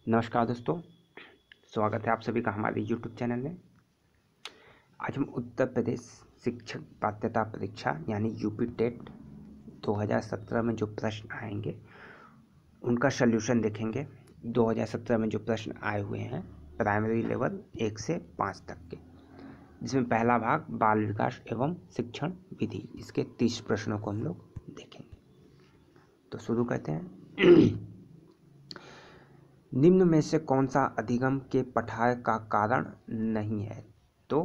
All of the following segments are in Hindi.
नमस्कार दोस्तों, स्वागत है आप सभी का हमारे YouTube चैनल में। आज हम उत्तर प्रदेश शिक्षक पात्रता परीक्षा यानी यूपी टेट 2017 में जो प्रश्न आएंगे उनका सल्यूशन देखेंगे। 2017 में जो प्रश्न आए हुए हैं प्राइमरी लेवल 1 से 5 तक के, जिसमें पहला भाग बाल विकास एवं शिक्षण विधि, इसके 30 प्रश्नों को हम लोग देखेंगे। तो शुरू करते हैं। निम्न में से कौन सा अधिगम के पठार का कारण नहीं है? तो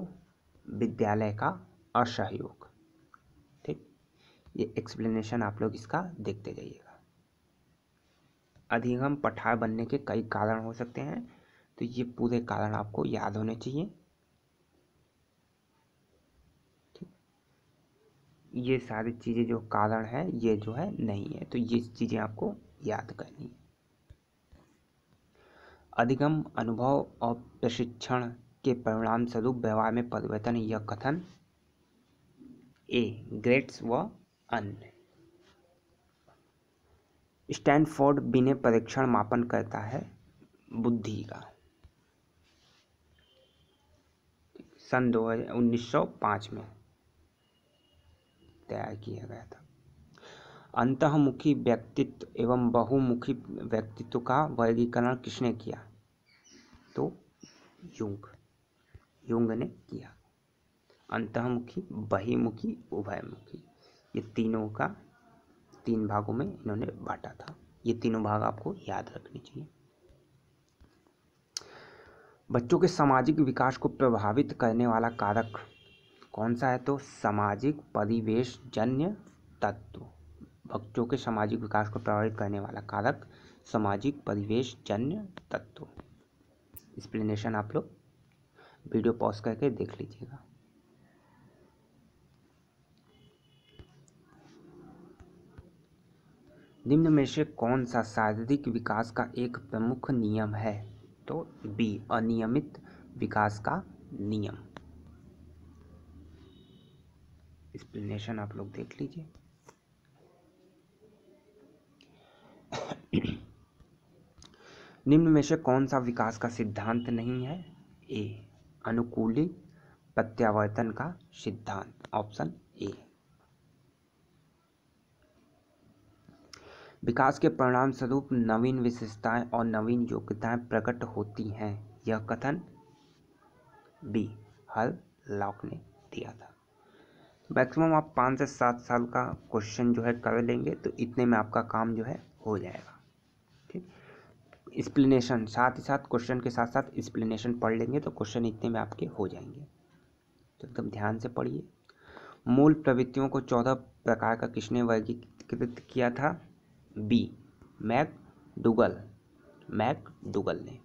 विद्यालय का असहयोग। ठीक, ये एक्सप्लेनेशन आप लोग इसका देखते जाइएगा। अधिगम पठार बनने के कई कारण हो सकते हैं, तो ये पूरे कारण आपको याद होने चाहिए। ठीक, ये सारी चीज़ें जो कारण है ये जो है नहीं है, तो ये चीज़ें आपको याद करनी है। अधिगम अनुभव और प्रशिक्षण के परिणाम स्वरूप व्यवहार में परिवर्तन, यह कथन ए ग्रेड्स व अन्य। स्टैनफोर्ड बिने परीक्षण मापन करता है बुद्धि का। सन 1905 में तैयार किया गया था। अंतःमुखी व्यक्तित्व एवं बहुमुखी व्यक्तित्व का वर्गीकरण किसने किया? तो युंग ने किया। अंतःमुखी, बहिर्मुखी, उभयमुखी, ये तीनों का 3 भागों में इन्होंने बांटा था। ये तीनों भाग आपको याद रखने चाहिए। बच्चों के सामाजिक विकास को प्रभावित करने वाला कारक कौन सा है? तो सामाजिक परिवेश जन्य तत्व। बच्चों के सामाजिक विकास को प्रभावित करने वाला कारक सामाजिक परिवेश जन्य तत्व। एक्सप्लेनेशन आप लोग वीडियो पॉज करके देख लीजिएगा। निम्न में से कौन सा शारीरिक विकास का एक प्रमुख नियम है? तो बी अनियमित विकास का नियम। एक्सप्लेनेशन आप लोग देख लीजिए। निम्न में से कौन सा विकास का सिद्धांत नहीं है? ए अनुकूली प्रत्यावर्तन का सिद्धांत, ऑप्शन ए। विकास के परिणाम स्वरूप नवीन विशेषताएं और नवीन योग्यताएं प्रकट होती हैं, यह कथन बी हल लॉक ने दिया था। मैक्सिमम आप 5 से 7 साल का क्वेश्चन जो है कर लेंगे तो इतने में आपका काम जो है हो जाएगा। ठीक, एक्सप्लेनेशन साथ ही साथ क्वेश्चन के साथ साथ एक्सप्लेनेशन पढ़ लेंगे तो क्वेश्चन इतने में आपके हो जाएंगे। तो एकदम ध्यान से पढ़िए। मूल प्रवृत्तियों को 14 प्रकार का किसने वर्गीकृत किया था? बी मैकडूगल ने।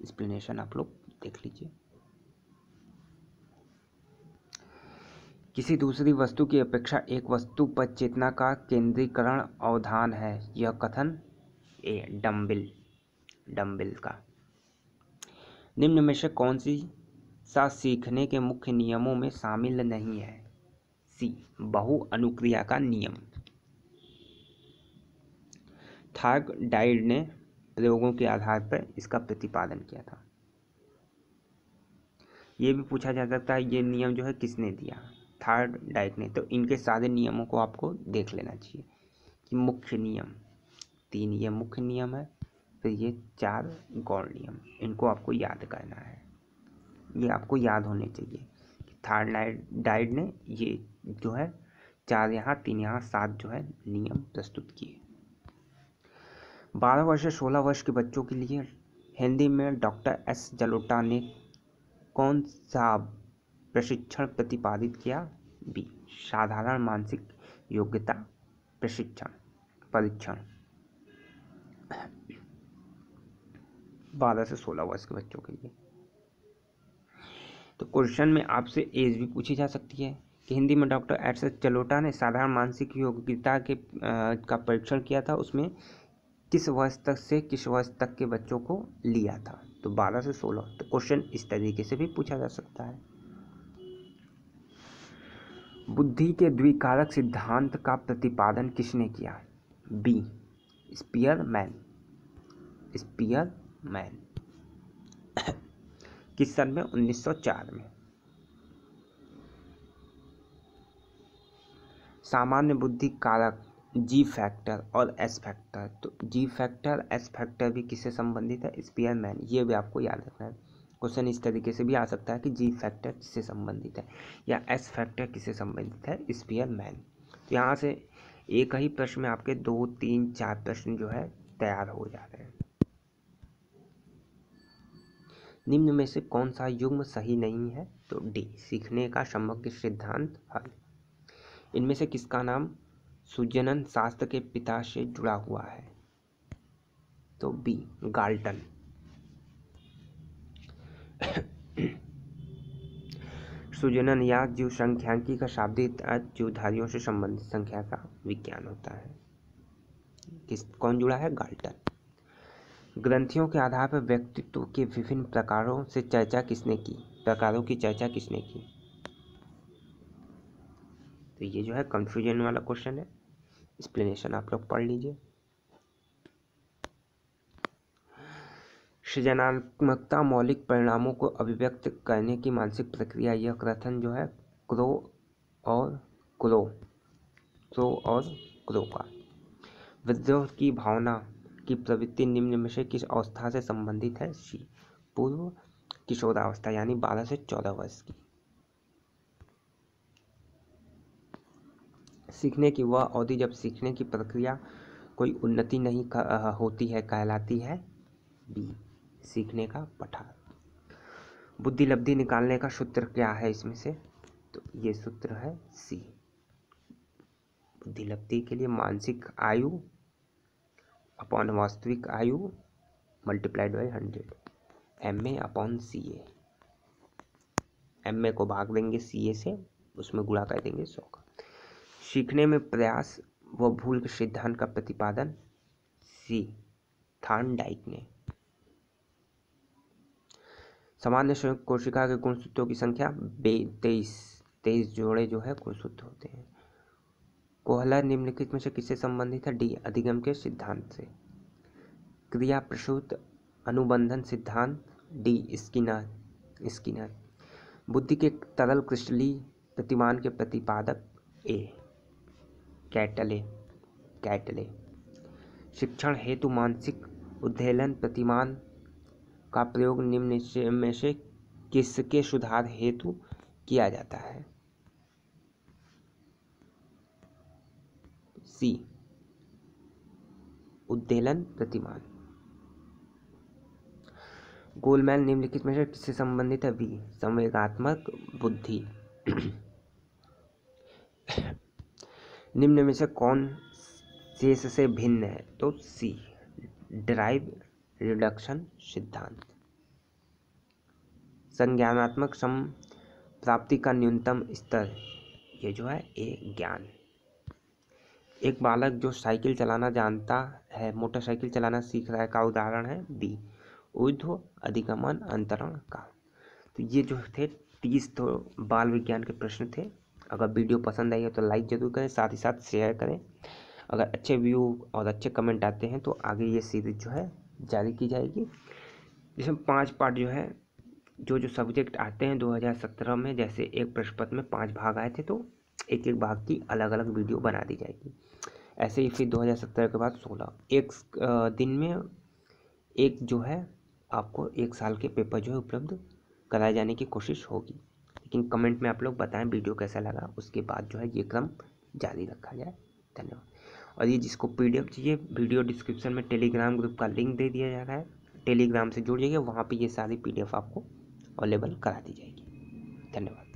एक्सप्लेनेशन आप लोग देख लीजिए। किसी दूसरी वस्तु की अपेक्षा एक वस्तु पर चेतना का केंद्रीकरण अवधान है, यह कथन ए डम्बिल का। निम्न में से कौन सी सा सीखने के मुख्य नियमों में शामिल नहीं है? सी बहु अनुक्रिया का नियम। थॉर्नडाइक ने प्रयोगों के आधार पर इसका प्रतिपादन किया था। ये भी पूछा जा सकता है ये नियम जो है किसने दिया? थॉर्नडाइक ने। तो इनके सारे नियमों को आपको देख लेना चाहिए कि मुख्य नियम 3 ये मुख्य नियम है, फिर ये 4 गौण नियम, इनको आपको याद करना है। ये आपको याद होने चाहिए कि थॉर्नडाइक ने ये जो है 4 यहाँ 3 यहाँ 7 जो है नियम प्रस्तुत किए। 12 वर्ष से 16 वर्ष के बच्चों के लिए हिंदी में डॉक्टर एस जलोटा ने कौन सा प्रशिक्षण प्रतिपादित किया? बी साधारण मानसिक योग्यता परीक्षण। 12 से 16 वर्ष के बच्चों के लिए। तो क्वेश्चन में आपसे एज भी पूछी जा सकती है कि हिंदी में डॉक्टर एस जलोटा ने साधारण मानसिक योग्यता के का परीक्षण किया था, उसमें किस वर्ष तक से किस वर्ष तक के बच्चों को लिया था? तो 12 से 16। तो क्वेश्चन इस तरीके से भी पूछा जा सकता है। बुद्धि के द्विकारक सिद्धांत का प्रतिपादन किसने किया? B Spearman man. किस सन में? 1904 में। सामान्य बुद्धि कारक जी फैक्टर और एस फैक्टर, तो जी फैक्टर एस फैक्टर भी किससे संबंधित है? स्पीयरमैन। ये भी आपको याद रखना है, क्वेश्चन इस तरीके से भी आ सकता है कि जी फैक्टर किससे संबंधित है या एस फैक्टर किससे संबंधित है? स्पीयरमैन। तो यहाँ से एक ही प्रश्न में आपके 2, 3, 4 प्रश्न जो है तैयार हो जा रहे हैं। निम्न में से कौन सा युग्म सही नहीं है? तो डी, सीखने का समग्र सिद्धांत हल। इनमें से किसका नाम सुजनन शास्त्र के पिता से जुड़ा हुआ है? तो बी, गाल्टन। सुजनन या जीव संख्यांकी का शाब्दिक अर्थ जीवधारियों से संबंधित संख्या का विज्ञान होता है। कौन जुड़ा है? गाल्टन। ग्रंथियों के आधार पर व्यक्तित्व के विभिन्न प्रकारों से चर्चा किसने की? प्रकारों की चर्चा किसने की? तो ये जो है कंफ्यूजन वाला क्वेश्चन है, एक्सप्लेनेशन आप लोग पढ़ लीजिए। सृजनात्मकता मौलिक परिणामों को अभिव्यक्त करने की मानसिक प्रक्रिया, यह कथन जो है क्रो और क्रो का। विद्रोह की भावना की प्रवृत्ति निम्न में से किस अवस्था से संबंधित है? सी, पूर्व किशोरावस्था यानी 12 से 14 वर्ष की। सीखने की वह अवधि जब सीखने की प्रक्रिया कोई उन्नति नहीं होती है कहलाती है? बी, सीखने का पठार। बुद्धि लब्धि निकालने का सूत्र क्या है इसमें से? तो ये सूत्र है सी, बुद्धि लब्धि के लिए मानसिक आयु अपॉन वास्तविक आयु multiplied by 100, MA upon CA। MA को भाग देंगे CA से, उसमें गुणा कर देंगे 100 का। सीखने में प्रयास व भूल के सिद्धांत का प्रतिपादन? सी, थॉर्नडाइक ने। सामान्य संयुक्त कोशिका के गुणसूत्रों की संख्या 23 जोड़े जो है गुणसूत्र होते हैं। कोहलर निम्नलिखित में से किससे संबंधित है? डी, अधिगम के सिद्धांत से। क्रिया प्रसूत अनुबंधन सिद्धांत? D, Skinner. बुद्धि के तरल क्रिस्टलीय प्रतिमान के प्रतिपादक? ए, कैटले। शिक्षण हेतु मानसिक उद्वेलन प्रतिमान का प्रयोग निम्न में से किसके सुधार हेतु किया जाता है? सी, उद्वेलन प्रतिमान। गोलमैन निम्नलिखित में से किससे संबंधित है? बी, संवेगात्मक बुद्धि। निम्न में से कौन शेष से भिन्न है? तो सी, ड्राइव रिडक्शन सिद्धांत। संज्ञानात्मक संप्राप्ति का न्यूनतम स्तर? ये जो है ए, ज्ञान। एक बालक जो साइकिल चलाना जानता है, मोटरसाइकिल चलाना सीख रहा है का उदाहरण है? बी, ऊर्ध्व अधिगमन अंतरण का। तो ये जो थे 30 तो बाल विज्ञान के प्रश्न थे। अगर वीडियो पसंद आई है तो लाइक जरूर करें, साथ ही साथ शेयर करें। अगर अच्छे व्यू और अच्छे कमेंट आते हैं तो आगे ये सीरीज जो है जारी की जाएगी, जिसमें 5 पार्ट जो है जो सब्जेक्ट आते हैं 2017 में, जैसे एक प्रश्न पत्र में 5 भाग आए थे तो एक एक भाग की अलग अलग वीडियो बना दी जाएगी। ऐसे ही फिर 2017 के बाद 16 एक दिन में एक जो है आपको 1 साल के पेपर जो है उपलब्ध कराए जाने की कोशिश होगी। लेकिन कमेंट में आप लोग बताएं वीडियो कैसा लगा, उसके बाद जो है ये क्रम जारी रखा जाए। धन्यवाद। और ये जिसको PDF चाहिए, वीडियो डिस्क्रिप्शन में टेलीग्राम ग्रुप का लिंक दे दिया जा रहा है, टेलीग्राम से जुड़ जाइए, वहाँ पे ये सारी PDF आपको अवेलेबल करा दी जाएगी। धन्यवाद।